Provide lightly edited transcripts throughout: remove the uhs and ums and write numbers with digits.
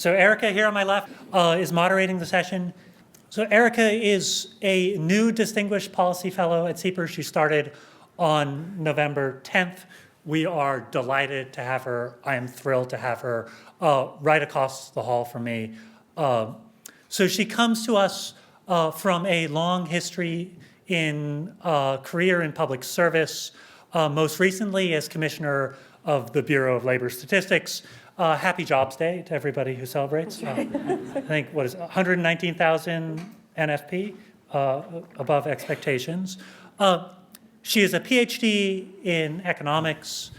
So Erika here on my left is moderating the session. So Erika is a new Distinguished Policy Fellow at SIEPR. She started on November 10th. We are delighted to have her. I am thrilled to have her right across the hall from me. So she comes to us from a long history in career in public service, most recently as Commissioner of the Bureau of Labor Statistics. Happy Jobs Day to everybody who celebrates. I think, 119,000 NFP, above expectations. She is a PhD in economics.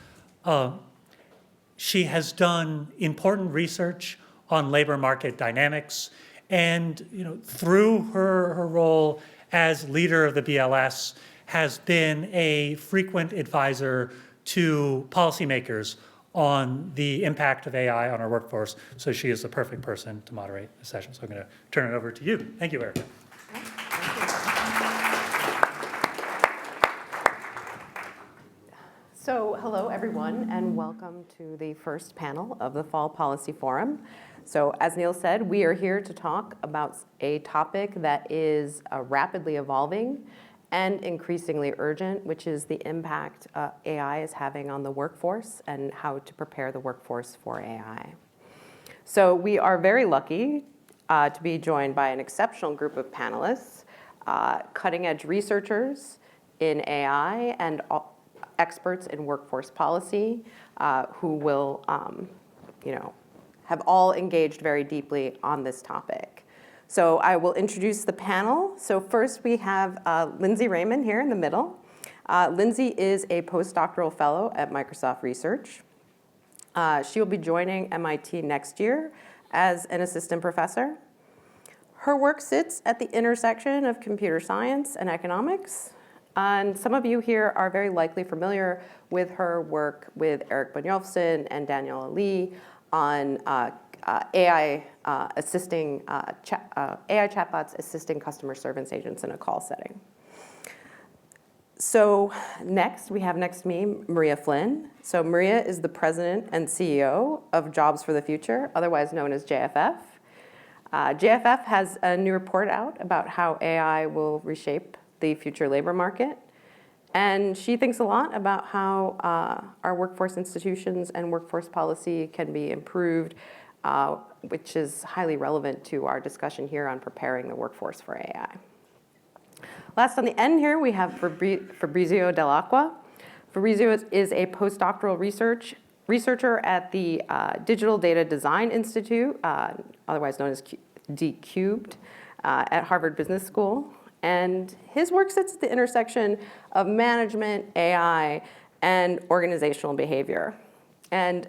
She has done important research on labor market dynamics. And through her role as leader of the BLS, has been a frequent advisor to policymakers on the impact of AI on our workforce. So she is the perfect person to moderate the session. So I'm going to turn it over to you. Thank you, Erika. So hello, everyone, and welcome to the first panel of the Fall Policy Forum. So as Neil said, we are here to talk about a topic that is rapidly evolving and increasingly urgent, which is the impact AI is having on the workforce and how to prepare the workforce for AI. So we are very lucky to be joined by an exceptional group of panelists, cutting-edge researchers in AI and experts in workforce policy who will have all engaged very deeply on this topic. So I will introduce the panel. So first we have Lindsey Raymond here in the middle. Lindsey is a postdoctoral fellow at Microsoft Research. She will be joining MIT next year as an assistant professor. Her work sits at the intersection of computer science and economics. And some of you here are very likely familiar with her work with Erik Brynjolfsson and Daniela Lee on AI chatbots assisting customer service agents in a call setting. So next, we have next to me Maria Flynn. So Maria is the president and CEO of Jobs for the Future, otherwise known as JFF. JFF has a new report out about how AI will reshape the future labor market. And she thinks a lot about how our workforce institutions and workforce policy can be improved, which is highly relevant to our discussion here on preparing the workforce for AI. Last on the end here, we have Fabrizio Dell'Acqua. Fabrizio is a postdoctoral researcher at the Digital Data Design Institute, otherwise known as D-Cubed, at Harvard Business School. And his work sits at the intersection of management, AI, and organizational behavior. And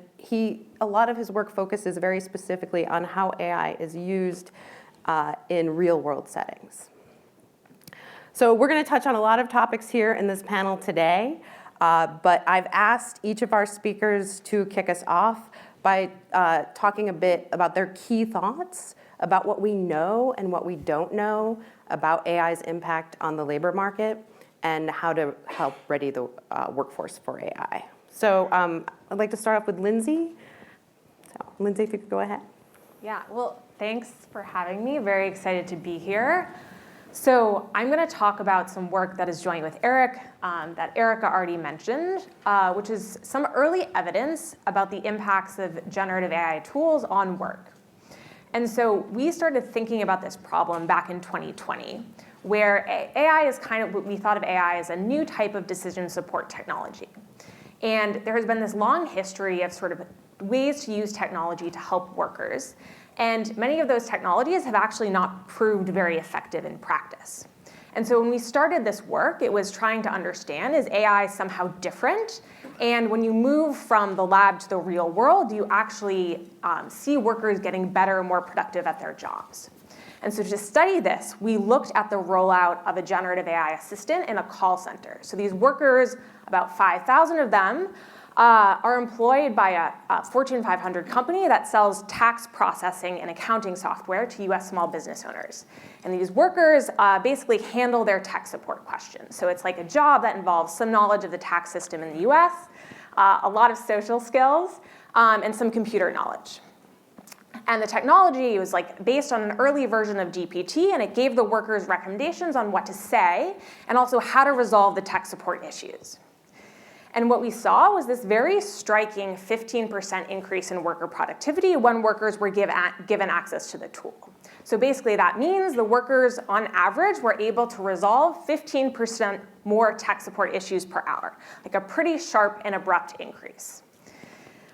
a lot of his work focuses very specifically on how AI is used in real-world settings. So we're going to touch on a lot of topics here in this panel today, but I've asked each of our speakers to kick us off by talking a bit about their key thoughts about what we know and what we don't know about AI's impact on the labor market and how to help ready the workforce for AI. So I'd like to start off with Lindsey. So Lindsey, if you could go ahead. Yeah, well, thanks for having me. Very excited to be here. So I'm going to talk about some work that is joint with Erik that Erika already mentioned, which is some early evidence about the impacts of generative AI tools on work. And so we started thinking about this problem back in 2020, where AI is we thought of AI as a new type of decision support technology. And there has been this long history of sort of ways to use technology to help workers. And many of those technologies have actually not proved very effective in practice. And so when we started this work, it was trying to understand, is AI somehow different? And when you move from the lab to the real world, do you actually see workers getting better and more productive at their jobs? And so to study this, we looked at the rollout of a generative AI assistant in a call center. So these workers, about 5,000 of them, are employed by a Fortune 500 company that sells tax processing and accounting software to US small business owners. And these workers basically handle their tech support questions. So it's like a job that involves some knowledge of the tax system in the US, a lot of social skills, and some computer knowledge. And the technology was like based on an early version of GPT, and it gave the workers recommendations on what to say and also how to resolve the tech support issues. And what we saw was this very striking 15% increase in worker productivity when workers were given access to the tool. So basically that means the workers on average were able to resolve 15% more tech support issues per hour, like a pretty sharp and abrupt increase.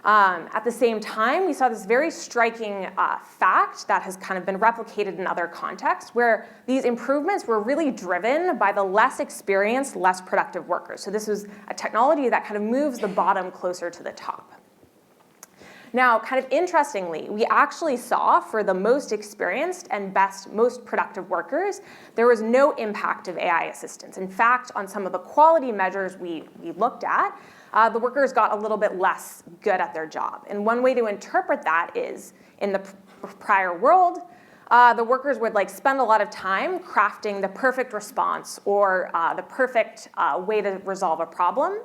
At the same time, we saw this very striking fact that has kind of been replicated in other contexts, where these improvements were really driven by the less experienced, less productive workers. So this was a technology that kind of moves the bottom closer to the top. Now, kind of interestingly, we actually saw for the most experienced and most productive workers, there was no impact of AI assistance. In fact, on some of the quality measures we looked at, the workers got a little bit less good at their job. And one way to interpret that is, in the prior world, the workers would spend a lot of time crafting the perfect response or the perfect way to resolve a problem.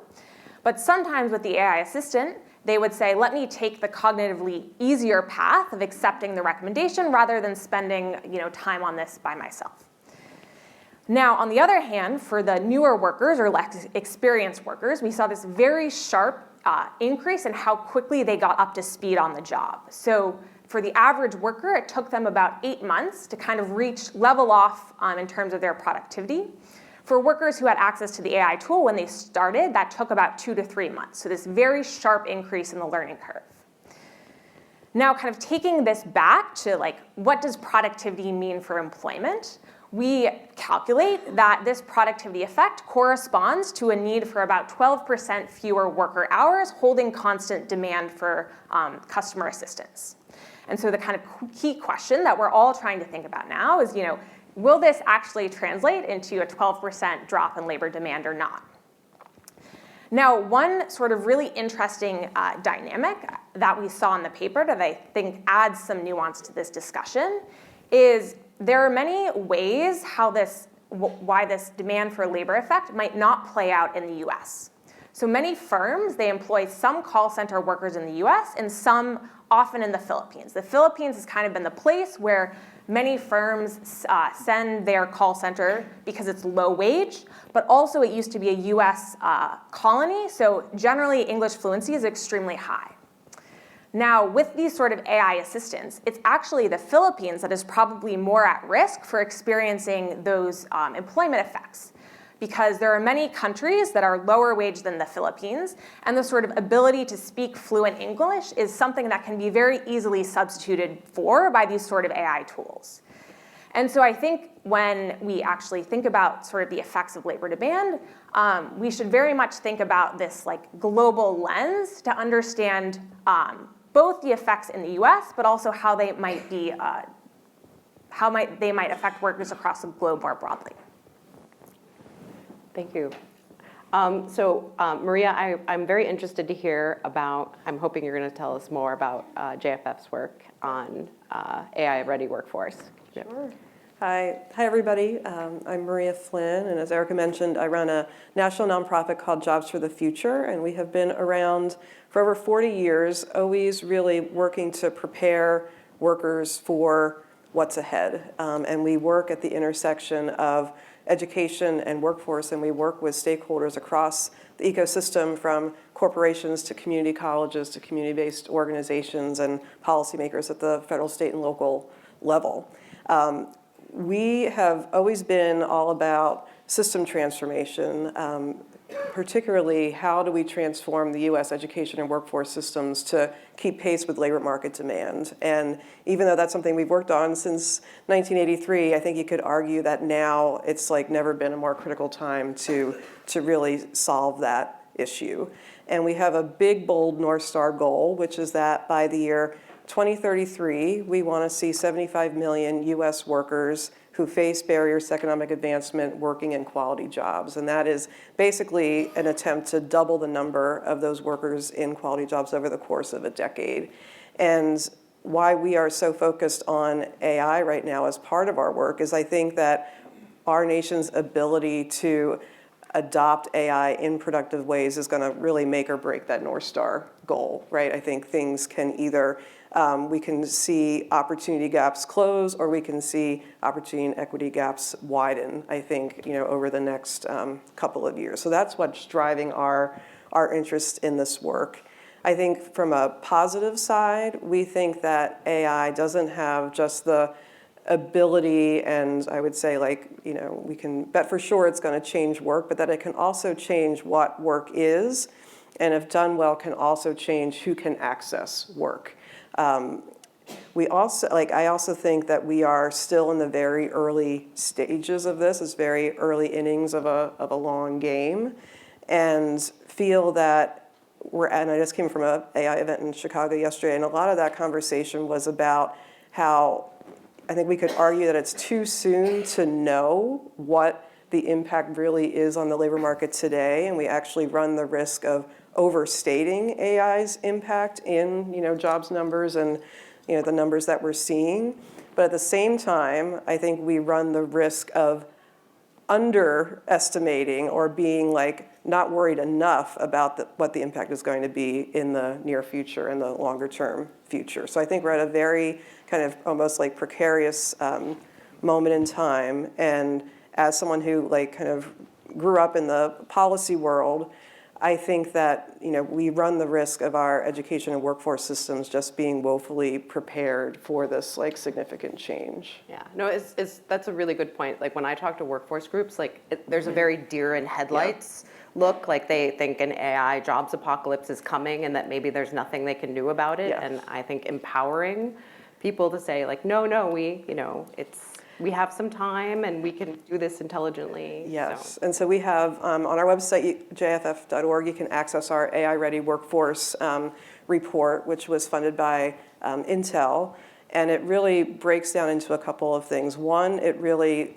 But sometimes with the AI assistant, they would say, let me take the cognitively easier path of accepting the recommendation rather than spending time on this by myself. Now, on the other hand, for the newer workers or less experienced workers, we saw this very sharp increase in how quickly they got up to speed on the job. So for the average worker, it took them about 8 months to kind of level off in terms of their productivity. For workers who had access to the AI tool when they started, that took about 2 to 3 months. So this very sharp increase in the learning curve. Now, kind of taking this back to what does productivity mean for employment? We calculate that this productivity effect corresponds to a need for about 12% fewer worker hours, holding constant demand for customer assistance. And so the kind of key question that we're all trying to think about now is, will this actually translate into a 12% drop in labor demand or not? Now, one sort of really interesting dynamic that we saw in the paper that I think adds some nuance to this discussion is there are many ways why this demand for labor effect might not play out in the US. So many firms, they employ some call center workers in the US and some often in the Philippines. The Philippines has kind of been the place where many firms send their call center because it's low wage, but also it used to be a US colony, so generally English fluency is extremely high. Now, with these sort of AI assistants, it's actually the Philippines that is probably more at risk for experiencing those employment effects, because there are many countries that are lower wage than the Philippines, and the sort of ability to speak fluent English is something that can be very easily substituted for by these sort of AI tools. And so I think when we actually think about sort of the effects of labor demand, we should very much think about this global lens to understand both the effects in the US, but also how they might affect workers across the globe more broadly. Thank you. Maria, I'm very interested to hear about, I'm hoping you're going to tell us more about JFF's work on AI-ready workforce. Sure. Hi, everybody. I'm Maria Flynn, and as Erika mentioned, I run a national nonprofit called Jobs for the Future, and we have been around for over 40 years, always really working to prepare workers for what's ahead. And we work at the intersection of education and workforce, and we work with stakeholders across the ecosystem, from corporations to community colleges to community-based organizations and policymakers at the federal, state, and local level. We have always been all about system transformation, particularly how do we transform the US education and workforce systems to keep pace with labor market demand. And even though that's something we've worked on since 1983, I think you could argue that now it's never been a more critical time to really solve that issue. And we have a big, bold North Star goal, which is that by the year 2033, we want to see 75 million US workers who face barriers to economic advancement working in quality jobs. And that is basically an attempt to double the number of those workers in quality jobs over the course of a decade. And why we are so focused on AI right now as part of our work is I think that our nation's ability to adopt AI in productive ways is going to really make or break that North Star goal, right? I think things can either, we can see opportunity gaps close, or we can see opportunity and equity gaps widen, I think, over the next couple of years. So that's what's driving our interest in this work. I think from a positive side, we think that AI doesn't have just the ability, and I would say we can bet for sure it's going to change work, but that it can also change what work is, and if done well, can also change who can access work. I also think that we are still in the very early stages of this. It's very early innings of a long game, and feel that and I just came from an AI event in Chicago yesterday, and a lot of that conversation was about how I think we could argue that it's too soon to know what the impact really is on the labor market today, and we actually run the risk of overstating AI's impact in jobs numbers and the numbers that we're seeing. But at the same time, I think we run the risk of underestimating or being not worried enough about what the impact is going to be in the near future and the longer term future. So I think we're at a very kind of almost precarious moment in time. And as someone who kind of grew up in the policy world, I think that we run the risk of our education and workforce systems just being woefully prepared for this significant change. Yeah, no, that's a really good point. When I talk to workforce groups, there's a very deer in headlights look. They think an AI jobs apocalypse is coming, and that maybe there's nothing they can do about it. Yeah. And I think empowering people to say no, we have some time and we can do this intelligently. Yes, So. and so we have on our website, jff.org, you can access our AI Ready Workforce report, which was funded by Intel. And it really breaks down into a couple of things. One, it really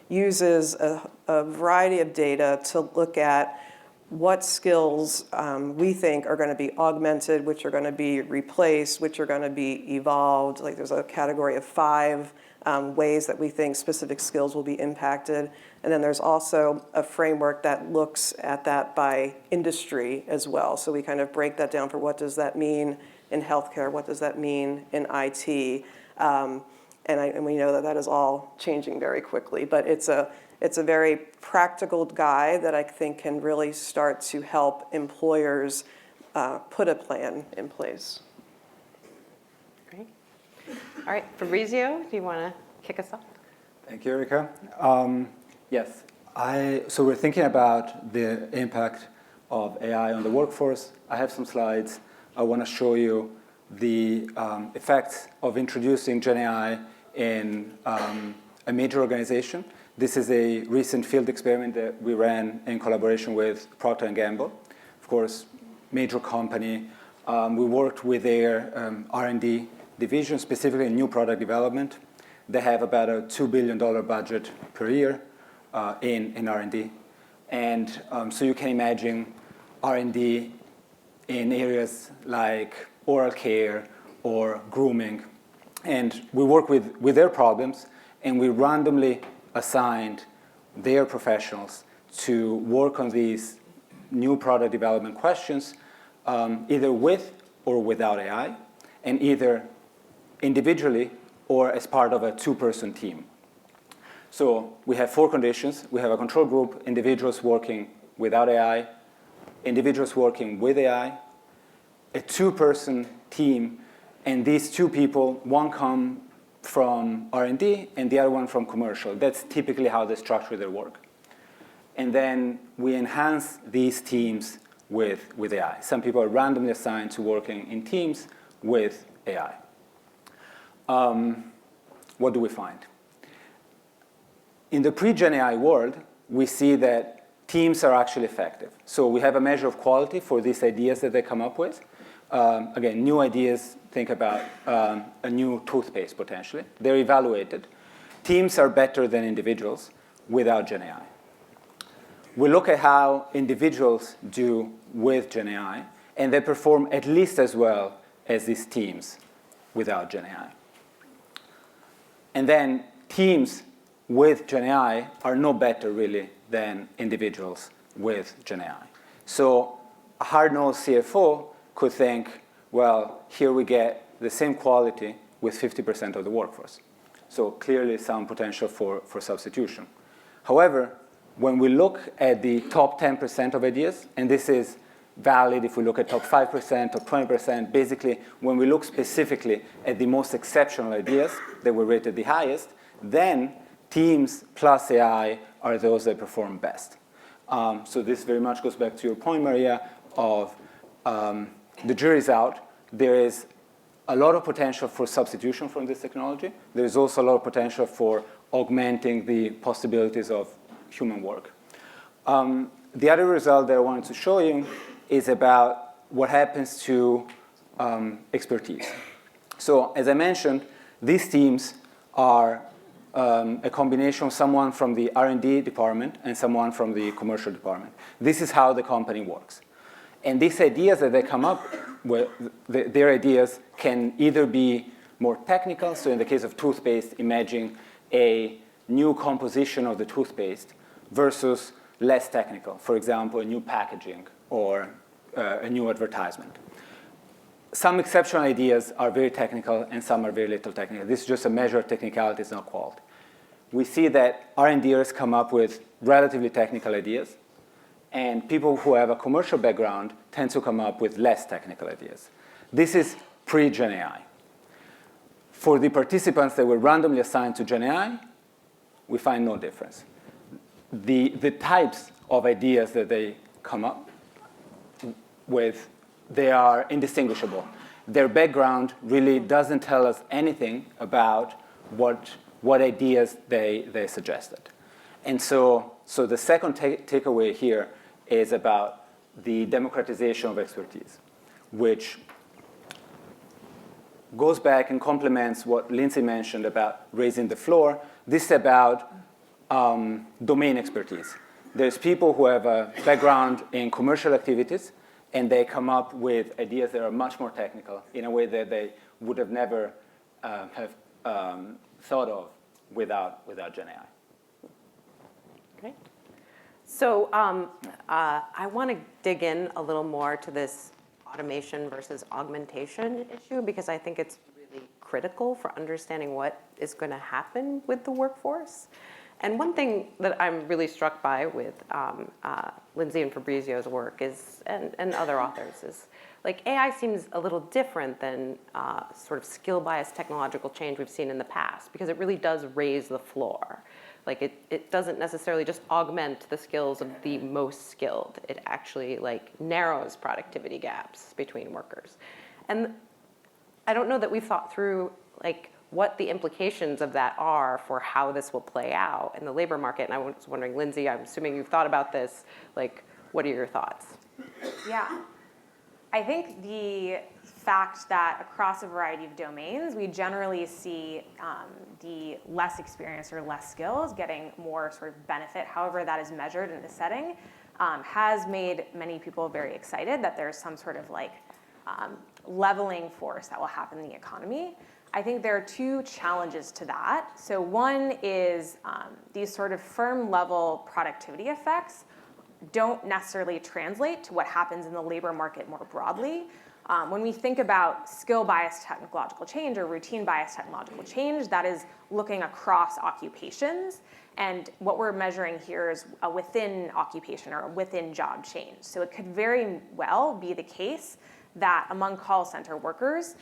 uses a variety of data to look at what skills we think are going to be augmented, which are going to be replaced, which are going to be evolved. There's a category of 5 ways that we think specific skills will be impacted. And then there's also a framework that looks at that by industry as well. So we kind of break that down for what does that mean in healthcare, what does that mean in IT. And we know that that is all changing very quickly. But it's a very practical guide that I think can really start to help employers put a plan in place. Great. All right, Fabrizio, do you want to kick us off? Thank you, Erika. Yes, so we're thinking about the impact of AI on the workforce. I have some slides. I want to show you the effects of introducing Gen AI in a major organization. This is a recent field experiment that we ran in collaboration with Procter & Gamble. Of course, major company. We worked with their R&D division, specifically in new product development. They have about a $2 billion budget per year in R&D. And so you can imagine R&D in areas like oral care or grooming. And we work with their problems, and we randomly assigned their professionals to work on these new product development questions, either with or without AI, and either individually or as part of a 2-person team. So we have 4 conditions. We have a control group, individuals working without AI, individuals working with AI, a 2-person team, and these 2 people, one come from R&D and the other one from commercial. That's typically how they structure their work. And then we enhance these teams with AI. Some people are randomly assigned to working in teams with AI. What do we find? In the pre-Gen AI world, we see that teams are actually effective. So we have a measure of quality for these ideas that they come up with. Again, new ideas, think about a new toothpaste, potentially. They're evaluated. Teams are better than individuals without Gen AI. We look at how individuals do with Gen AI, and they perform at least as well as these teams without Gen AI. And then teams with Gen AI are no better, really, than individuals with Gen AI. So a hard-nosed CFO could think, well, here we get the same quality with 50% of the workforce. So clearly some potential for substitution. However, when we look at the top 10% of ideas, and this is valid if we look at top 5% or 20%, basically when we look specifically at the most exceptional ideas that were rated the highest, then teams plus AI are those that perform best. So this very much goes back to your point, Maria, of the jury's out. There is a lot of potential for substitution from this technology. There is also a lot of potential for augmenting the possibilities of human work. The other result that I wanted to show you is about what happens to expertise. So as I mentioned, these teams are a combination of someone from the R&D department and someone from the commercial department. This is how the company works. And these ideas that they come up with, their ideas can either be more technical. So in the case of toothpaste, imagine a new composition of the toothpaste versus less technical. For example, a new packaging or a new advertisement. Some exceptional ideas are very technical and some are very little technical. This is just a measure of technicality, it's not quality. We see that R&Ders come up with relatively technical ideas, and people who have a commercial background tend to come up with less technical ideas. This is pre-Gen AI. For the participants that were randomly assigned to Gen AI, we find no difference. The types of ideas that they come up with, they are indistinguishable. Their background really doesn't tell us anything about what ideas they suggested. And so the second takeaway here is about the democratization of expertise, which goes back and complements what Lindsey mentioned about raising the floor. This is about domain expertise. There's people who have a background in commercial activities, and they come up with ideas that are much more technical in a way that they would have never have thought of without Gen AI. Great. So I want to dig in a little more to this automation versus augmentation issue, because I think it's really critical for understanding what is going to happen with the workforce. And one thing that I'm really struck by with Lindsey and Fabrizio's work is, and other authors, is like AI seems a little different than sort of skill-biased technological change we've seen in the past, because it really does raise the floor. Like it doesn't necessarily just augment the skills of the most skilled. It actually like narrows productivity gaps between workers. And I don't know that we've thought through like what the implications of that are for how this will play out in the labor market. And I was wondering, Lindsey, I'm assuming you've thought about this. Like, what are your thoughts? Yeah. I think the fact that across a variety of domains, we generally see the less experienced or less skills getting more sort of benefit, however that is measured in the setting, has made many people very excited that there's some sort of like leveling force that will happen in the economy. I think there are two challenges to that. So one is these sort of firm level productivity effects don't necessarily translate to what happens in the labor market more broadly. When we think about skill-biased technological change or routine-biased technological change, that is looking across occupations. And what we're measuring here is within occupation or within job change. So it could very well be the case that among call center workers,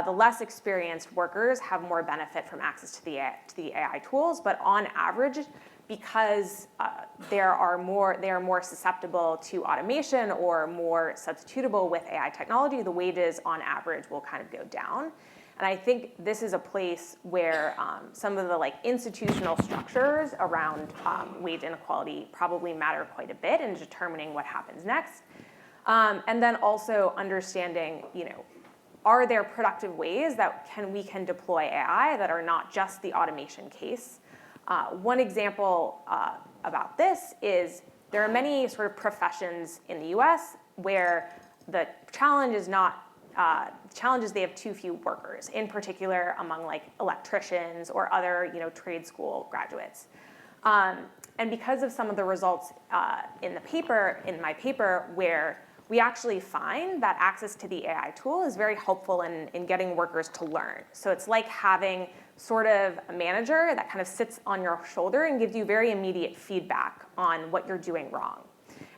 the less experienced workers have more benefit from access to the AI tools, but on average, because they are more susceptible to automation or more substitutable with AI technology, the wages on average will kind of go down. And I think this is a place where some of the like institutional structures around wage inequality probably matter quite a bit in determining what happens next. And then also understanding, are there productive ways that we can deploy AI that are not just the automation case? One example about this is there are many sort of professions in the US where the challenge is not, challenge is they have too few workers, in particular among like electricians or other trade school graduates. And because of some of the results in my paper, where we actually find that access to the AI tool is very helpful in getting workers to learn. So it's like having sort of a manager that kind of sits on your shoulder and gives you very immediate feedback on what you're doing wrong.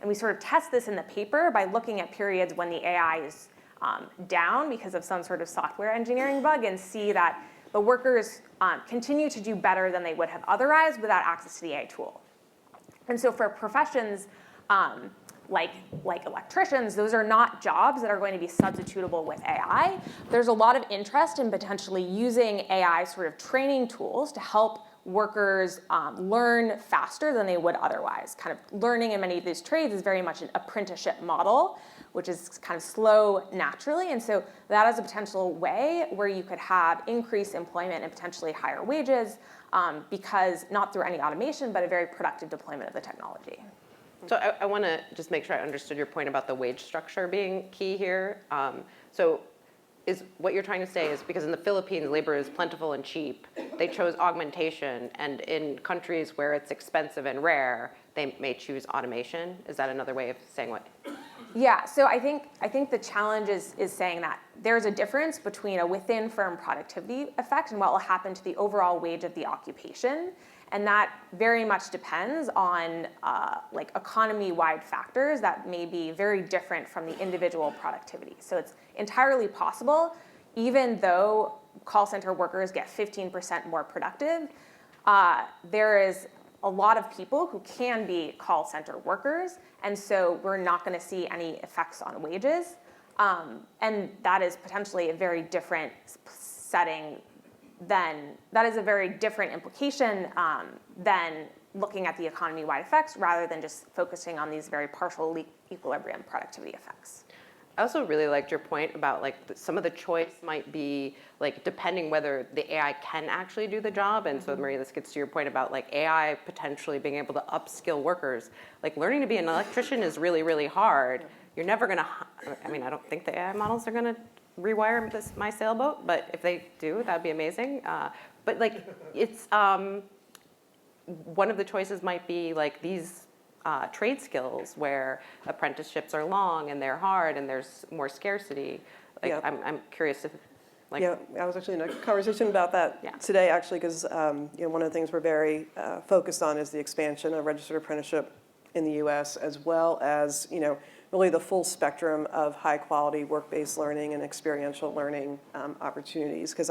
And we sort of test this in the paper by looking at periods when the AI is down because of some sort of software engineering bug, and see that the workers continue to do better than they would have otherwise without access to the AI tool. And so for professions like electricians, those are not jobs that are going to be substitutable with AI. There's a lot of interest in potentially using AI sort of training tools to help workers learn faster than they would otherwise. Kind of learning in many of these trades is very much an apprenticeship model, which is kind of slow naturally. And so that is a potential way where you could have increased employment and potentially higher wages because not through any automation, but a very productive deployment of the technology. So I want to just make sure I understood your point about the wage structure being key here. So is what you're trying to say is because in the Philippines, labor is plentiful and cheap, they chose augmentation, and in countries where it's expensive and rare, they may choose automation? Is that another way of saying what? Yeah, so I think the challenge is saying that there's a difference between a within firm productivity effect and what will happen to the overall wage of the occupation. And that very much depends on like economy-wide factors that may be very different from the individual productivity. So it's entirely possible, even though call center workers get 15% more productive, there is a lot of people who can be call center workers, and so we're not going to see any effects on wages. And that is potentially a very different setting that is a very different implication than looking at the economy-wide effects rather than just focusing on these very partial equilibrium productivity effects. I also really liked your point about like some of the choice might be like depending whether the AI can actually do the job. And so Maria, this gets to your point about like AI potentially being able to upskill workers. Like learning to be an electrician is really, really hard. You're never going to, I mean, I don't think the AI models are going to rewire my sailboat, but if they do, that'd be amazing. But like it's, one of the choices might be like these trade skills where apprenticeships are long and they're hard and there's more scarcity. Like Yeah. I'm curious if like. Yeah, I was actually in a conversation about that today actually because one of the things we're very focused on is the expansion of registered apprenticeship in the US, as well as really the full spectrum of high quality work-based learning and experiential learning opportunities. Because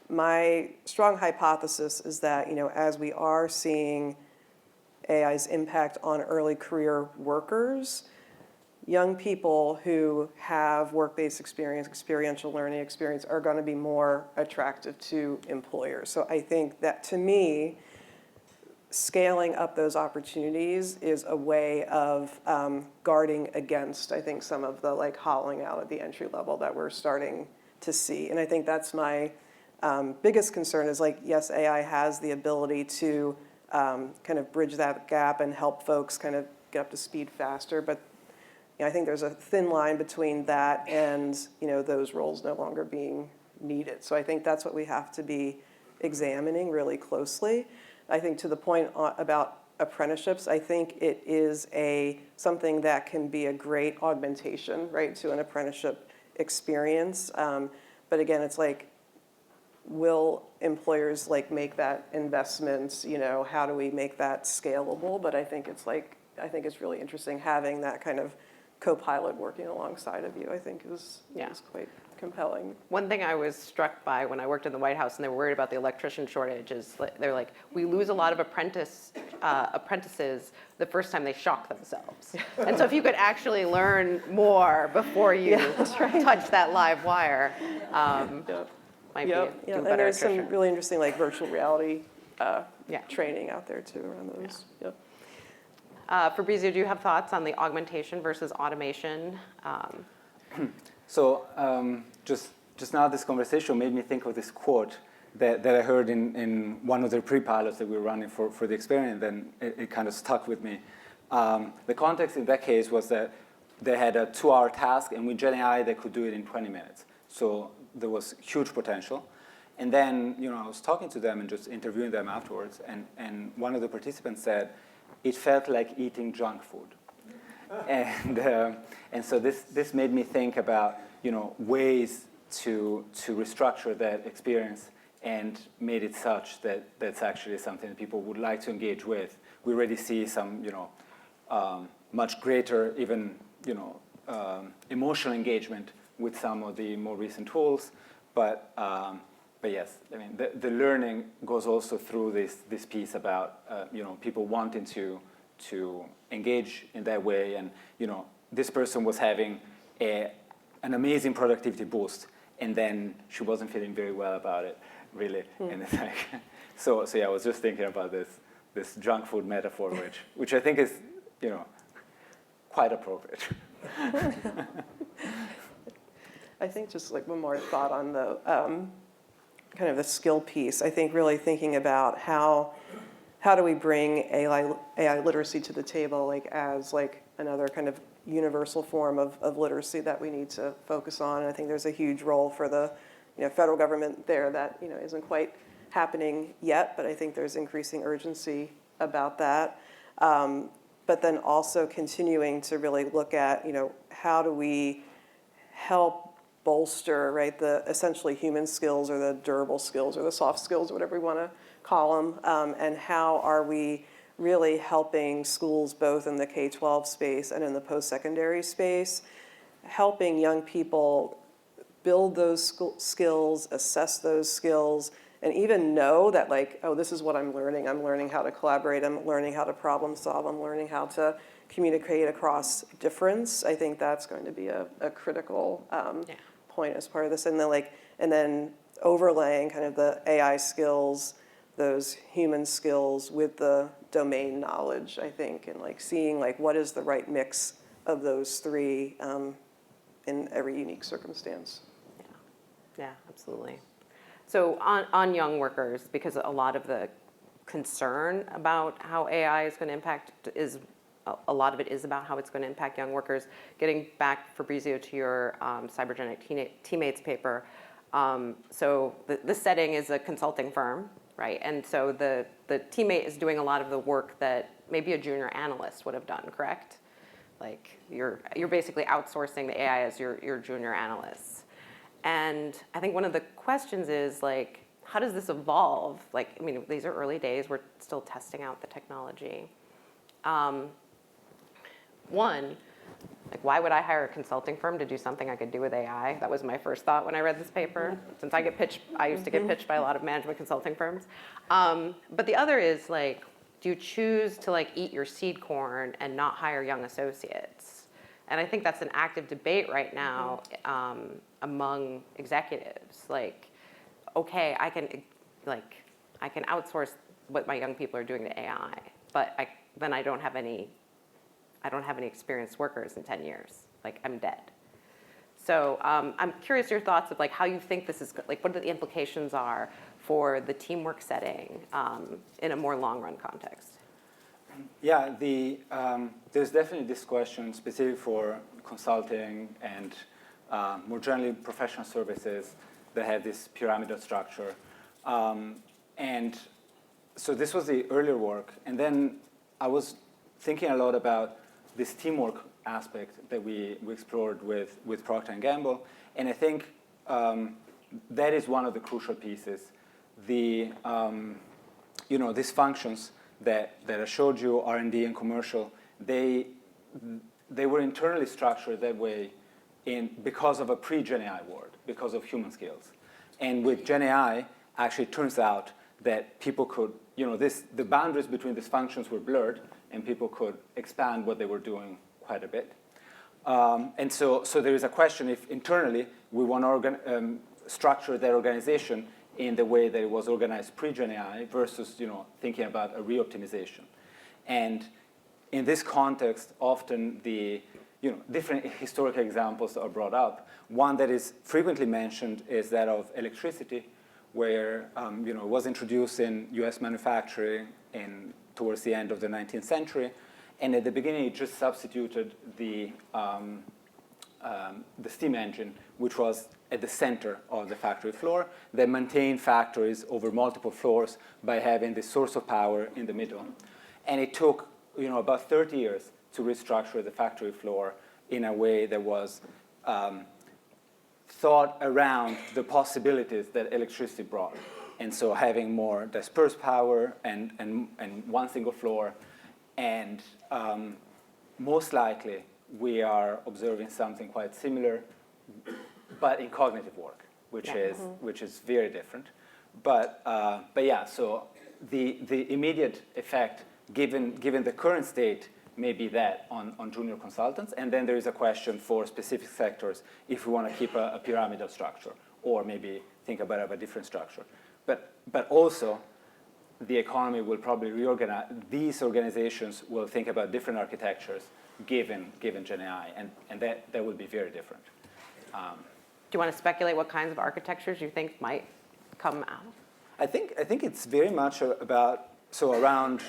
my strong hypothesis is that as we are seeing AI's impact on early career workers, young people who have work-based experience, experiential learning experience are going to be more attractive to employers. So I think that to me, scaling up those opportunities is a way of guarding against, I think, some of the like hollowing out at the entry level that we're starting to see. And I think that's my biggest concern is like, yes, AI has the ability to kind of bridge that gap and help folks kind of get up to speed faster. But I think there's a thin line between that and those roles no longer being needed. So I think that's what we have to be examining really closely. I think to the point about apprenticeships, I think it is something that can be a great augmentation, right, to an apprenticeship experience. But again, it's like, will employers like make that investment? How do we make that scalable? But I think it's really interesting having that kind of co-pilot working alongside of you. I think is quite compelling. One thing I was struck by when I worked in the White House and they were worried about the electrician shortage is they're like, we lose a lot of apprentices the first time they shock themselves. And so if you could actually learn more before you touch that live wire, might be a better And there's attrition. some really interesting like virtual reality training out there too around those. Fabrizio, do you have thoughts on the augmentation versus automation? So just now this conversation made me think of this quote that I heard in one of the pre-pilots that we were running for the experiment, and it kind of stuck with me. The context in that case was that they had a 2-hour task, and with Gen AI, they could do it in 20 minutes. So there was huge potential. And then, I was talking to them and just interviewing them afterwards, and one of the participants said, it felt like eating junk food. And so this made me think about, ways to restructure that experience and made it such that that's actually something that people would like to engage with. We already see some, much greater, even, emotional engagement with some of the more recent tools. But yes, I mean, the learning goes also through this piece about, people wanting to engage in that way. And, this person was having an amazing productivity boost, and then she wasn't feeling very well about it, really. And it's like, so yeah, I was just thinking about this junk food metaphor, which I think is, quite appropriate. I think just like one more thought on the kind of the skill piece. I think really thinking about how do we bring AI literacy to the table, like as like another kind of universal form of literacy that we need to focus on. And I think there's a huge role for the federal government there that isn't quite happening yet, but I think there's increasing urgency about that. But then also continuing to really look at how do we help bolster, right, the essentially human skills or the durable skills or the soft skills, whatever we want to call them, and how are we really helping schools both in the K-12 space and in the post-secondary space, helping young people build those skills, assess those skills, and even know that like, oh, this is what I'm learning. I'm learning how to collaborate. I'm learning how to problem solve. I'm learning how to communicate across difference. I think that's going to be a critical point as part of this. And then overlaying kind of the AI skills, those human skills with the domain knowledge, I think, and like seeing like what is the right mix of those three in every unique circumstance. Yeah, absolutely. So on young workers, because a lot of the concern about how AI is going to impact a lot of it is about how it's going to impact young workers. Getting back, Fabrizio, to your cybergenic teammates paper. So the setting is a consulting firm, right? And so the teammate is doing a lot of the work that maybe a junior analyst would have done, correct? Like you're basically outsourcing the AI as your junior analysts. And I think one of the questions is like, how does this evolve? Like, I mean, these are early days. We're still testing out the technology. One, like, why would I hire a consulting firm to do something I could do with AI? That was my first thought when I read this paper. Since I used to get pitched by a lot of management consulting firms. But the other is like, do you choose to like eat your seed corn and not hire young associates? And I think that's an active debate right now among executives. Like, okay, I can outsource what my young people are doing to AI, but then I don't have any experienced workers in 10 years. Like, I'm dead. So I'm curious your thoughts of like how you think this is, like what the implications are for the teamwork setting in a more long-run context. Yeah, there's definitely this question specific for consulting and more generally professional services that have this pyramidal structure. And so this was the earlier work. And then I was thinking a lot about this teamwork aspect that we explored with Procter & Gamble. And I think that is one of the crucial pieces. These functions that I showed you, R&D and commercial, they were internally structured that way because of a pre-Gen AI world, because of human skills. And with Gen AI, actually it turns out that people could, the boundaries between these functions were blurred, and people could expand what they were doing quite a bit. And so there is a question if internally we want to structure their organization in the way that it was organized pre-Gen AI versus thinking about a re-optimization. And in this context, often the different historical examples are brought up. One that is frequently mentioned is that of electricity, where it was introduced in U.S. manufacturing towards the end of the 19th century, and at the beginning it just substituted the steam engine which was at the center of the factory floor, that maintained factories over multiple floors by having the source of power in the middle. And it took about 30 years to restructure the factory floor in a way that was thought around the possibilities that electricity brought. And so having more dispersed power and one single floor. And most likely, we are observing something quite similar, but in cognitive work, which is very different. But yeah, so the immediate effect, given the current state, may be that on junior consultants. And then there is a question for specific sectors if we want to keep a pyramidal structure, or maybe think about a different structure. But also, the economy will probably reorganize. These organizations will think about different architectures given Gen AI, and that will be very different. Do you want to speculate what kinds of architectures you think might come out? I think it's very much around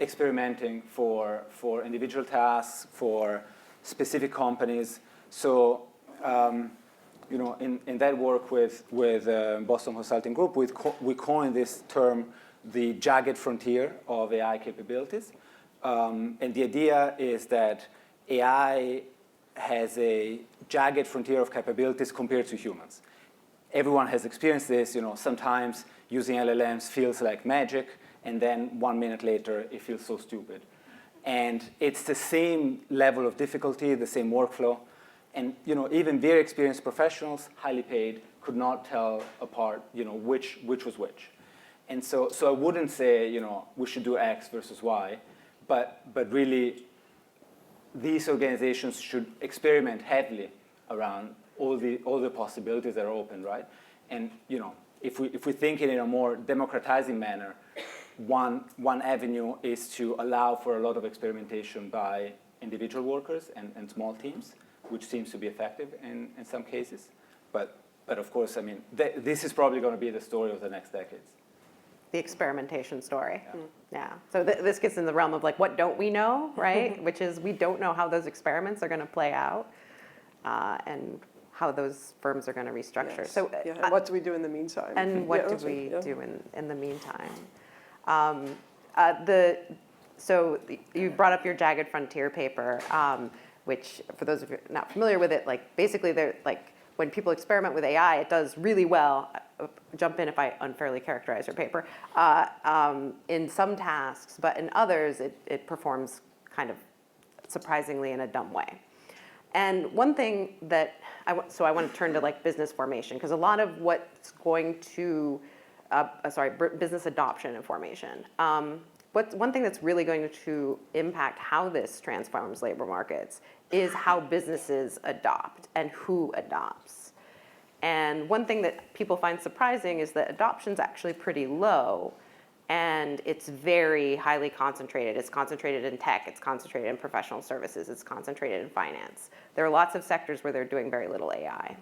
experimenting for individual tasks, for specific companies. So in that work with Boston Consulting Group, we coined this term the jagged frontier of AI capabilities. And the idea is that AI has a jagged frontier of capabilities compared to humans. Everyone has experienced this. Sometimes using LLMs feels like magic, and then 1 minute later, it feels so stupid. And it's the same level of difficulty, the same workflow. And even very experienced professionals, highly paid, could not tell apart which was which. And so I wouldn't say we should do X versus Y, but really these organizations should experiment heavily around all the possibilities that are open, right? And if we think in a more democratizing manner, one avenue is to allow for a lot of experimentation by individual workers and small teams, which seems to be effective in some cases. But of course, this is probably going to be the story of the next decades. The experimentation story. Yeah. So this gets in the realm of what don't we know, right? Which is we don't know how those experiments are going to play out, and how those firms are going to restructure. Yes. So and what do we do in the meantime? And what do we do in the meantime? So you brought up your Jagged Frontier paper, which, for those of you not familiar with it, basically they're when people experiment with AI, it does really well. Jump in if I unfairly characterize your paper. In some tasks, but in others, it performs kind of surprisingly in a dumb way. And one thing that I want to turn to business formation, because a lot of what's going to, business adoption and formation. One thing that's really going to impact how this transforms labor markets is how businesses adopt and who adopts. And one thing that people find surprising is that adoption's actually pretty low, and it's very highly concentrated. It's concentrated in tech, it's concentrated in professional services, it's concentrated in finance. There are lots of sectors where they're doing very little AI.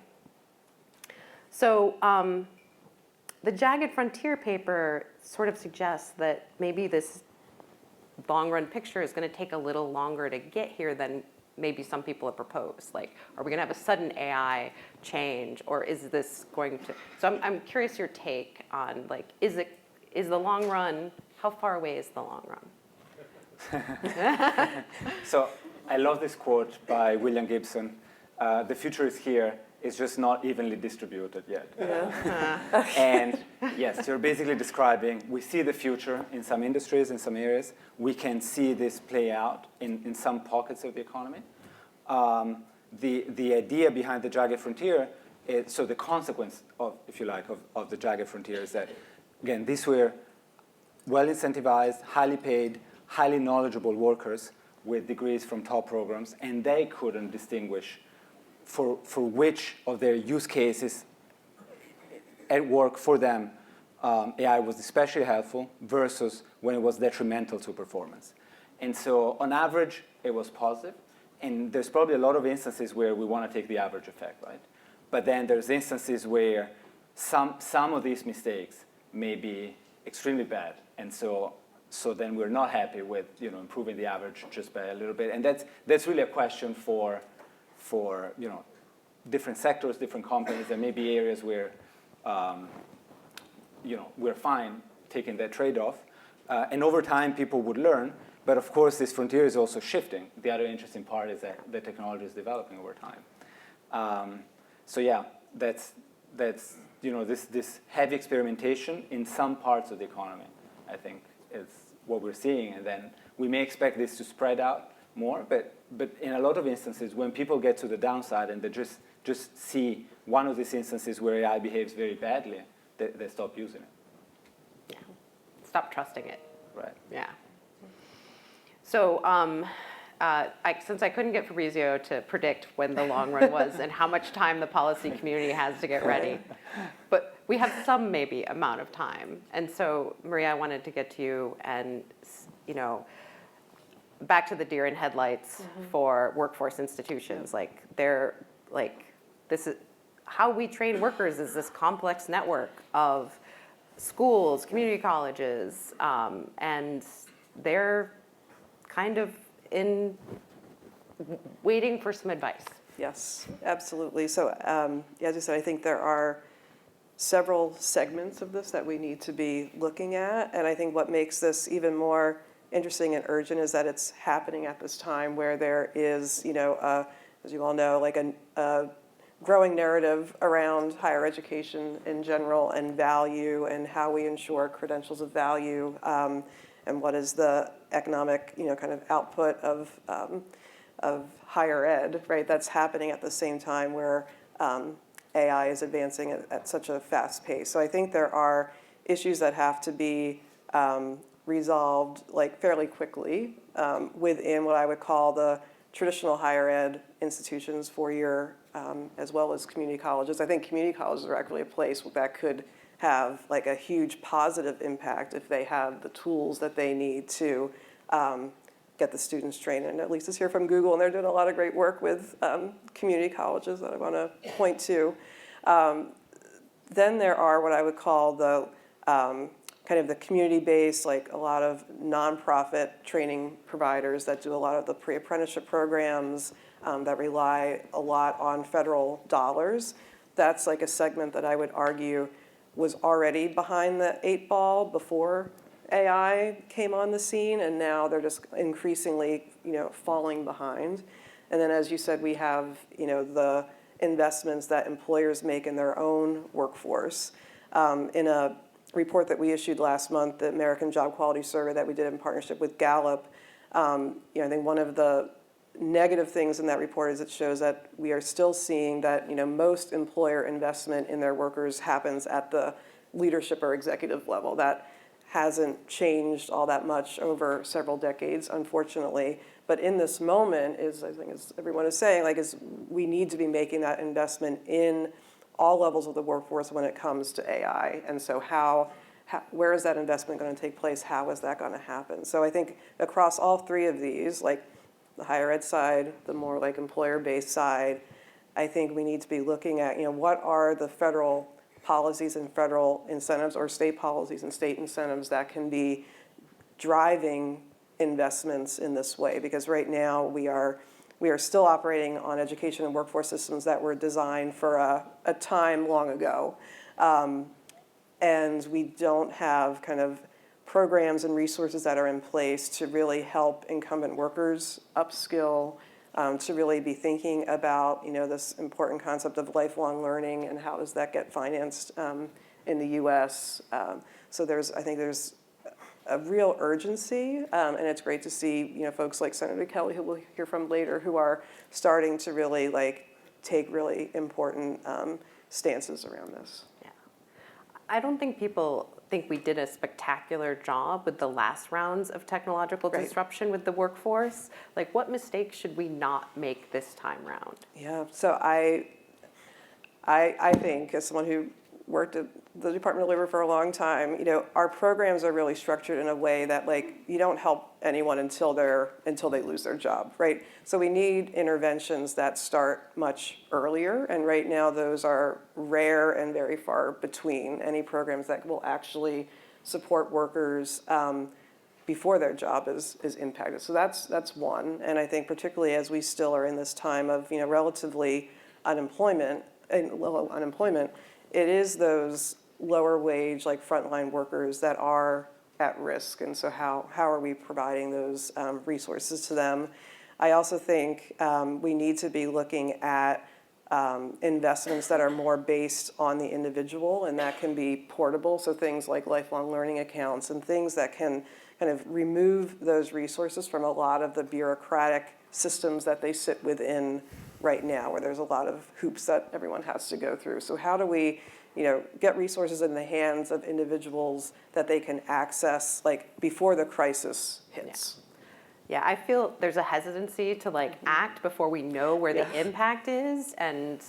So the Jagged Frontier paper sort of suggests that maybe this long-run picture is going to take a little longer to get here than maybe some people have proposed. Are we going to have a sudden AI change, or is this going to? So I'm curious your take on is the long run? How far away is the long run? So I love this quote by William Gibson. The future is here. It's just not evenly distributed yet. Yeah. And yes, you're basically describing, we see the future in some industries, in some areas. We can see this play out in some pockets of the economy. The idea behind the Jagged Frontier is, so the consequence of, if you like, of the Jagged Frontier is that, again, these were well-incentivized, highly paid, highly knowledgeable workers with degrees from top programs, and they couldn't distinguish for which of their use cases at work for them AI was especially helpful versus when it was detrimental to performance. And so on average, it was positive. And there's probably a lot of instances where we want to take the average effect, right? But then there's instances where some of these mistakes may be extremely bad. And so then we're not happy with improving the average just by a little bit. And that's really a question for different sectors, different companies. There may be areas where we're fine taking that trade-off. And over time, people would learn. But of course, this frontier is also shifting. The other interesting part is that the technology is developing over time. So yeah, that's this heavy experimentation in some parts of the economy, I think, is what we're seeing. And then we may expect this to spread out more. But in a lot of instances, when people get to the downside and they just see one of these instances where AI behaves very badly, they stop using it. Yeah. Stop trusting it. Right. Yeah. So since I couldn't get Fabrizio to predict when the long run was and how much time the policy community has to get ready, but we have some maybe amount of time. And so, Maria, I wanted to get to you and, back to the deer in headlights for workforce institutions. This is how we train workers is this complex network of schools, community colleges, and they're kind of waiting for some advice. Yes, absolutely. So as I said, I think there are several segments of this that we need to be looking at. And I think what makes this even more interesting and urgent is that it's happening at this time where there is, as you all know, like a growing narrative around higher education in general and value and how we ensure credentials of value and what is the economic, kind of output of higher ed, right? That's happening at the same time where AI is advancing at such a fast pace. So I think there are issues that have to be resolved fairly quickly within what I would call the traditional higher ed institutions, four-year, as well as community colleges. I think community colleges are actually a place that could have a huge positive impact if they have the tools that they need to get the students trained. And at least it's here from Google, and they're doing a lot of great work with community colleges that I want to point to. Then there are what I would call the kind of the community-based, a lot of nonprofit training providers that do a lot of the pre-apprenticeship programs that rely a lot on federal dollars. That's a segment that I would argue was already behind the 8 ball before AI came on the scene, and now they're just increasingly, falling behind. And then, as you said, we have, the investments that employers make in their own workforce. In a report that we issued last month, the American Job Quality Survey that we did in partnership with Gallup, I think one of the negative things in that report is it shows that we are still seeing that most employer investment in their workers happens at the leadership or executive level. That hasn't changed all that much over several decades, unfortunately. But in this moment, I think as everyone is saying, is we need to be making that investment in all levels of the workforce when it comes to AI. And so where is that investment going to take place? How is that going to happen? So I think across all three of these, the higher ed side, the more employer-based side, I think we need to be looking at, what are the federal policies and federal incentives or state policies and state incentives that can be driving investments in this way. Because right now we are still operating on education and workforce systems that were designed for a time long ago. And we don't have kind of programs and resources that are in place to really help incumbent workers upskill, to really be thinking about this important concept of lifelong learning and how does that get financed in the U.S. So I think there's a real urgency, and it's great to see folks like Senator Kelly, who we'll hear from later, who are starting to really take really important stances around this. Yeah, I don't think people think we did a spectacular job with the last rounds of technological disruption with the workforce. What mistakes should we not make this time round? Yeah, so I think, as someone who worked at the Department of Labor for a long time, our programs are really structured in a way that you don't help anyone until they lose their job, right? So we need interventions that start much earlier, and right now those are rare and very far between. Any programs that will actually support workers before their job is impacted. So that's one, and I think particularly as we still are in this time of relatively unemployment and low unemployment, it is those lower wage, like frontline workers that are at risk. And so how are we providing those resources to them? I also think we need to be looking at investments that are more based on the individual, and that can be portable. So things like lifelong learning accounts and things that can kind of remove those resources from a lot of the bureaucratic systems that they sit within right now, where there's a lot of hoops that everyone has to go through. So how do we, get resources in the hands of individuals that they can access like before the crisis hits? Yeah, I feel there's a hesitancy to like act before we know where the impact is, and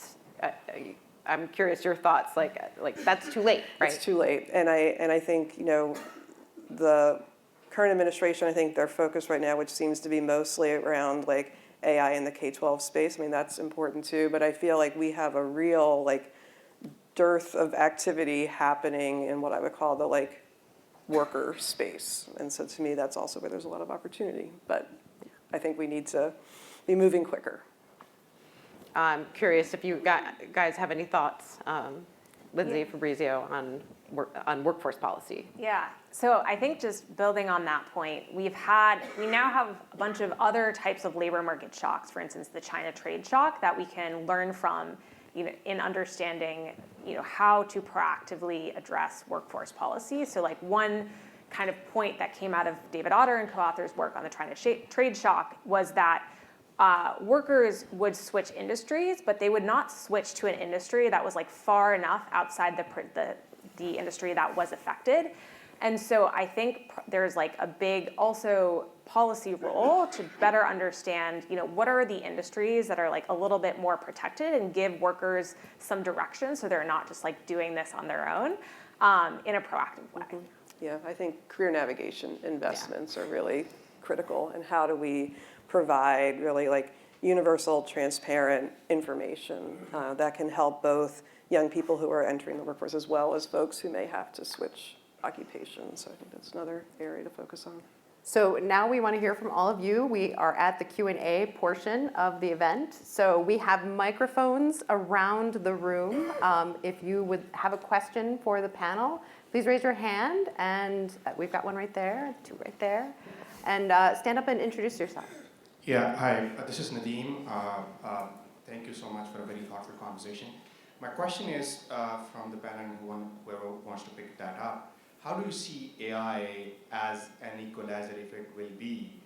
I'm curious your thoughts. Like that's too late, right? It's too late, and I think the current administration, I think their focus right now, which seems to be mostly around like AI in the K-12 space. I mean, that's important too, but I feel like we have a real like dearth of activity happening in what I would call the like worker space. And so to me, that's also where there's a lot of opportunity. But I think we need to be moving quicker. I'm curious if you guys have any thoughts, Lindsey, Fabrizio, on workforce policy. Yeah, so I think just building on that point, we now have a bunch of other types of labor market shocks, for instance, the China trade shock that we can learn from in understanding how to proactively address workforce policy. So like one kind of point that came out of David Otter and co-authors' work on the China trade shock was that workers would switch industries, but they would not switch to an industry that was like far enough outside the industry that was affected. And so I think there's like a big also policy role to better understand, what are the industries that are like a little bit more protected and give workers some direction so they're not just like doing this on their own in a proactive way. Mm-hmm. Yeah, I think career navigation investments are really critical. And how do we provide really like universal, transparent information that can help both young people who are entering the workforce as well as folks who may have to switch occupations. So I think that's another area to focus on. So now we want to hear from all of you. We are at the Q&A portion of the event. So we have microphones around the room. If you would have a question for the panel, please raise your hand. And we've got one right there, two right there. And stand up and introduce yourself. Yeah, hi, this is Nadeem. Thank you so much for a very thoughtful conversation. My question is from the panel, whoever wants to pick that up. How do you see AI as an equalizer, if it will be,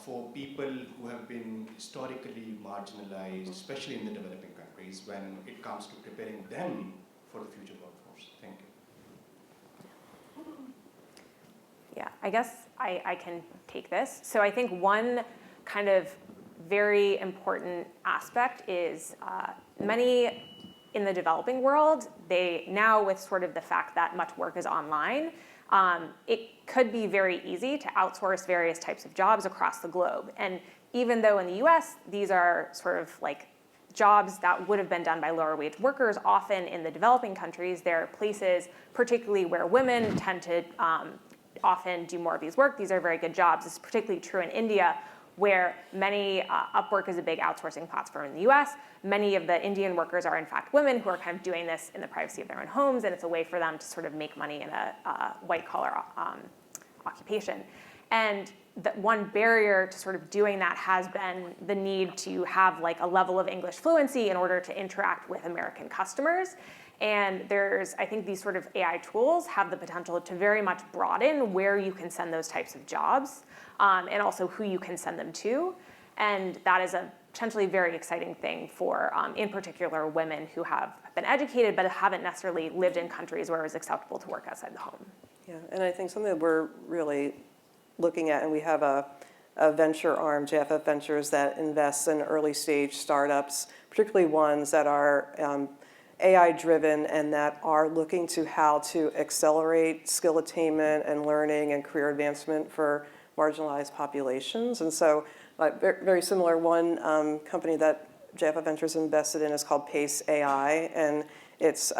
for people who have been historically marginalized, especially in the developing countries, when it comes to preparing them for the future workforce? Thank you. Yeah, I guess I can take this. So I think one kind of very important aspect is many in the developing world, they now with sort of the fact that much work is online, it could be very easy to outsource various types of jobs across the globe. And even though in the US, these are sort of like jobs that would have been done by lower wage workers, often in the developing countries, there are places, particularly where women tend to often do more of these work. These are very good jobs. This is particularly true in India, where many, Upwork is a big outsourcing platform in the US. Many of the Indian workers are in fact women who are kind of doing this in the privacy of their own homes, and it's a way for them to sort of make money in a white collar occupation. And the one barrier to sort of doing that has been the need to have like a level of English fluency in order to interact with American customers. And I think these sort of AI tools have the potential to very much broaden where you can send those types of jobs, and also who you can send them to. And that is a potentially very exciting thing for, in particular, women who have been educated but haven't necessarily lived in countries where it was acceptable to work outside the home. Yeah, and I think something that we're really looking at, and we have a venture arm, JFF Ventures, that invests in early stage startups, particularly ones that are AI-driven and that are looking to how to accelerate skill attainment and learning and career advancement for marginalized populations. And so very similar, one company that JFF Ventures invested in is called Pace AI, and it's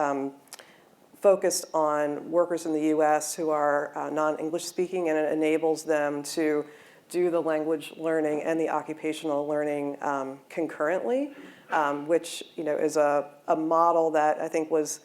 focused on workers in the US who are non-English speaking, and it enables them to do the language learning and the occupational learning concurrently. which is a model that I think was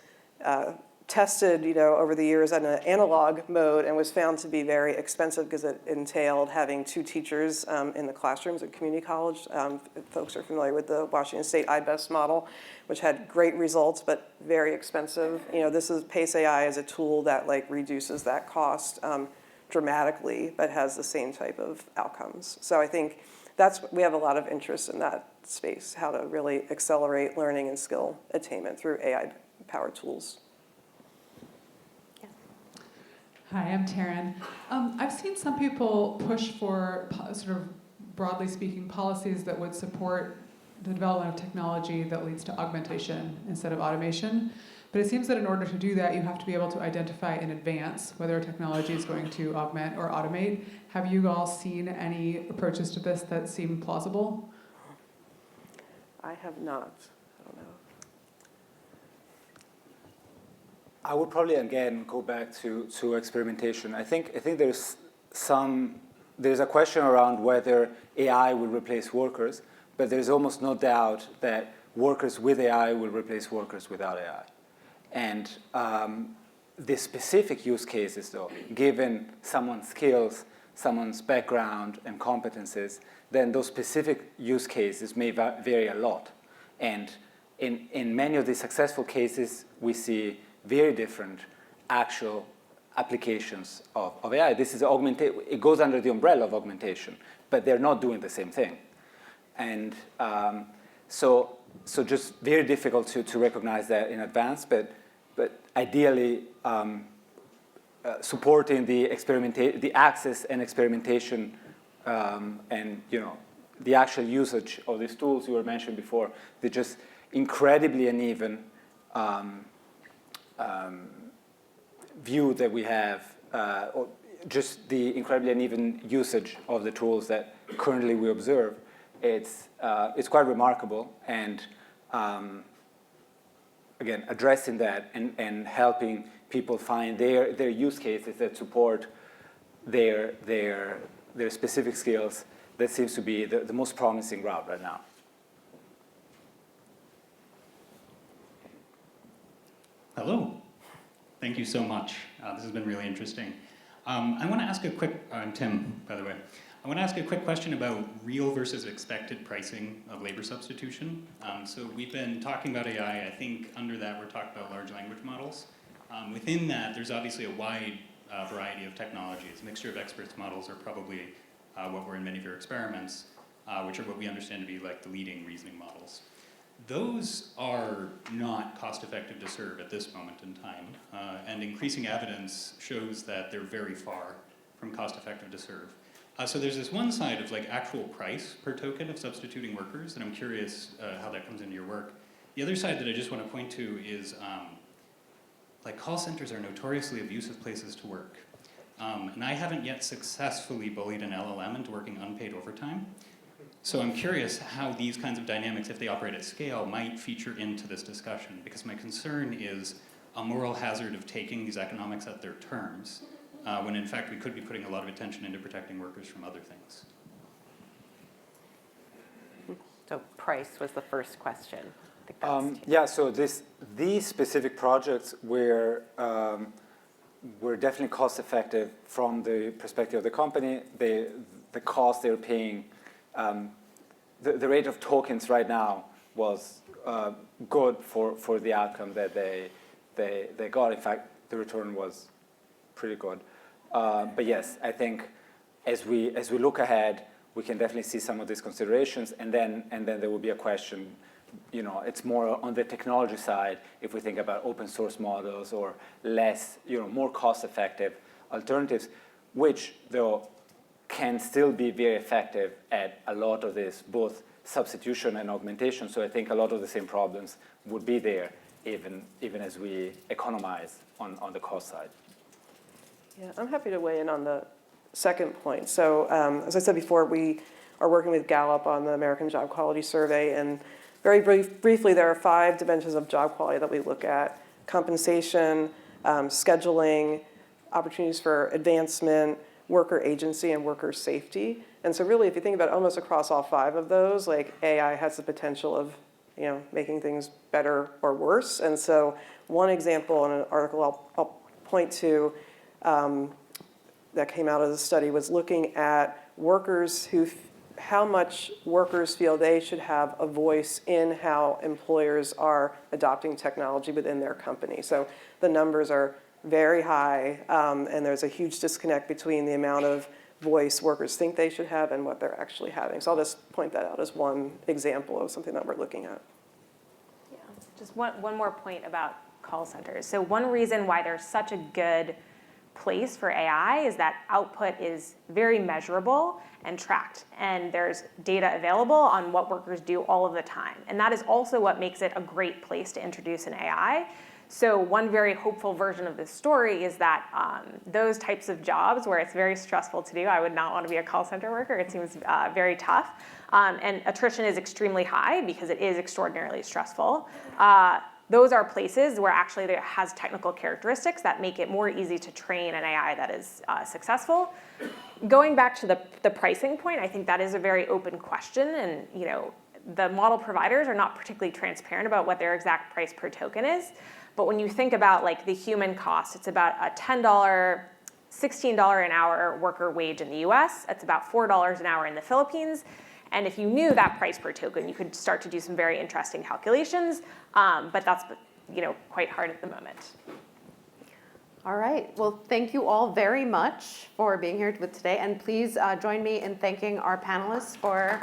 tested over the years in an analog mode and was found to be very expensive because it entailed having 2 teachers in the classrooms at community college. If folks are familiar with the Washington State IBEST model, which had great results but very expensive. This is PACE AI is a tool that reduces that cost dramatically, but has the same type of outcomes. So I think we have a lot of interest in that space, how to really accelerate learning and skill attainment through AI-powered tools. Hi, I'm Taryn. I've seen some people push for sort of broadly speaking policies that would support the development of technology that leads to augmentation instead of automation. But it seems that in order to do that, you have to be able to identify in advance whether a technology is going to augment or automate. Have you all seen any approaches to this that seem plausible? I have not. I don't know. I would probably again go back to experimentation. I think there's a question around whether AI will replace workers, but there's almost no doubt that workers with AI will replace workers without AI. And the specific use cases, though, given someone's skills, someone's background and competences, then those specific use cases may vary a lot. And in many of the successful cases, we see very different actual applications of AI. This is it goes under the umbrella of augmentation, but they're not doing the same thing. And so just very difficult to recognize that in advance, but ideally supporting the access and experimentation and the actual usage of these tools you were mentioned before. They're just incredibly uneven view that we have, or just the incredibly uneven usage of the tools that currently we observe. It's quite remarkable, and again, addressing that and helping people find their use cases that support their specific skills, that seems to be the most promising route right now. Hello. Thank you so much. This has been really interesting. I want to ask a quick, I'm Tim, by the way. I want to ask a quick question about real versus expected pricing of labor substitution. So we've been talking about AI. I think under that we're talking about large language models. Within that, there's obviously a wide variety of technologies. A mixture of experts models are probably what were in many of your experiments, which are what we understand to be like the leading reasoning models. Those are not cost-effective to serve at this moment in time, and increasing evidence shows that they're very far from cost-effective to serve. So there's this one side of actual price per token of substituting workers, and I'm curious how that comes into your work. The other side that I just want to point to is call centers are notoriously abusive places to work. And I haven't yet successfully bullied an LLM into working unpaid overtime. So I'm curious how these kinds of dynamics, if they operate at scale, might feature into this discussion, because my concern is a moral hazard of taking these economics at their terms, when in fact we could be putting a lot of attention into protecting workers from other things. So price was the first question. I think that's Yeah, so these specific projects were definitely cost effective from the perspective of the company. The cost they were paying, the rate of tokens right now was good for the outcome that they got. In fact, the return was pretty good. But yes, I think as we look ahead, we can definitely see some of these considerations, and then there will be a question. It's more on the technology side if we think about open source models or less, more cost-effective alternatives, which though can still be very effective at a lot of this, both substitution and augmentation. So I think a lot of the same problems would be there even as we economize on the cost side. Yeah, I'm happy to weigh in on the second point. So as I said before, we are working with Gallup on the American Job Quality Survey, and very briefly, there are 5 dimensions of job quality that we look at: compensation, scheduling, opportunities for advancement, worker agency, and worker safety. And so really, if you think about almost across all 5 of those, AI has the potential of making things better or worse. And so one example in an article I'll point to that came out of the study was looking at workers how much workers feel they should have a voice in how employers are adopting technology within their company. So the numbers are very high, and there's a huge disconnect between the amount of voice workers think they should have and what they're actually having. So I'll just point that out as one example of something that we're looking at. Yeah, just one more point about call centers. So one reason why there's such a good place for AI is that output is very measurable and tracked, and there's data available on what workers do all of the time. And that is also what makes it a great place to introduce an AI. So one very hopeful version of this story is that those types of jobs where it's very stressful to do, I would not want to be a call center worker, it seems very tough, and attrition is extremely high because it is extraordinarily stressful. Those are places where actually there has technical characteristics that make it more easy to train an AI that is successful. Going back to the pricing point, I think that is a very open question, and the model providers are not particularly transparent about what their exact price per token is. But when you think about like the human cost, it's about a $10, $16 an hour worker wage in the US. It's about $4 an hour in the Philippines. And if you knew that price per token, you could start to do some very interesting calculations. But that's quite hard at the moment. All right. Well, thank you all very much for being here today. And please join me in thanking our panelists for